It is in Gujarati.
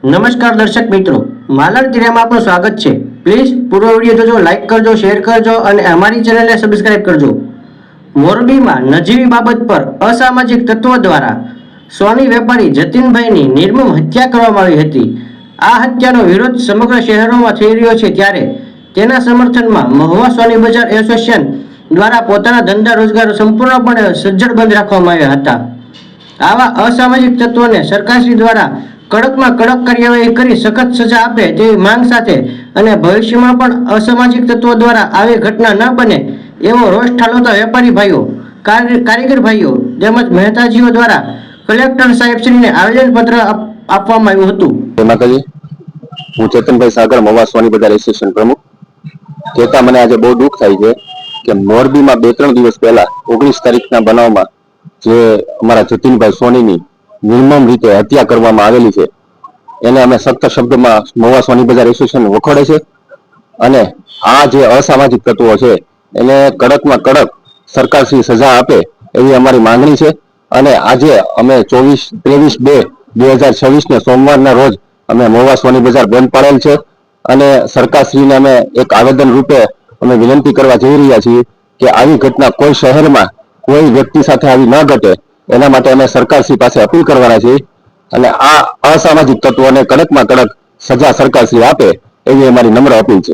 નમસ્કાર દર્શક મિત્રો, માલણ તિરામાં આપનું સ્વાગત છે। પ્લીઝ પૂરો વિડીયો જોજો, લાઈક કરજો, શેર કરજો અને અમારી ચેનલને સબસ્ક્રાઇબ કરજો। મોરબીમાં નજીવી બાબત પર અસામાજિક તત્વો દ્વારા સોની વેપારી જતીનભાઈની નિર્મમ હત્યા કરવામાં આવી હતી। આ હત્યાનો વિરોધ સમગ્ર શહેરોમાં થઈ રહ્યો છે, ત્યારે તેના સમર્થનમાં મહુવા સોની બજાર એસોસિએશન દ્વારા પોતાના ધંધા રોજગાર સંપૂર્ણપણે સજ્જડ બંધ રાખવામાં આવ્યા હતા। આવા અસામાજિક તત્વોને સરકારશ્રી દ્વારા કડકમાં કડક કાર્યવાહી કરી સખત સજા આપે તેવી માંગ સાથે અને ભવિષ્યમાં પણ અસામાજિક તત્વો દ્વારા આવી ઘટના ન બને એવો રોષ ઠાલવતા વેપારી ભાઈઓ, કારીગર ભાઈઓ તેમજ મહેતાજીઓ દ્વારા કલેક્ટર સાહેબશ્રીને આવેદનપત્ર આપવામાં આવ્યું હતું। હું ચેતનભાઈ સાગર, મહુવા સોની બજાર એસોસિએશન પ્રમુખ। કહેતા મને આજે બહુ દુઃખ થાય છે કે મોરબીમાં 2-3 દિવસ પહેલા 19 તારીખના બનાવમાં જે અમારા જતીનભાઈ સોનીની નિર્મમ રીતે હત્યા કરવામાં આવેલી છે, એને અમે સખ્ત શબ્દમાં મહુવા સોની બજાર એસોસિએશન વખોડે છે અને આ જે અસામાજિક તત્વો છે એને કડકમાં કડક સરકારશ્રી સજા આપે એવી અમારી માંગણી છે। અને આજે અમે 23/2/2026 ને સોમવારના રોજ અમે મહુવા સોની બજાર બંધ પાડેલ છે અને સરકારશ્રીને અમે એક આવેદન રૂપે અમે વિનંતી કરવા જઈ રહ્યા છીએ કે આવી ઘટના કોઈ શહેરમાં કોઈ વ્યક્તિ સાથે આવી ન ઘટે એના માટે અમે સરકારશ્રી પાસે અપીલ કરવાના છીએ અને આ અસામાજિક તત્વોને કડકમાં કડક સજા સરકારશ્રી આપે એવી અમારી નમ્ર અપીલ છે।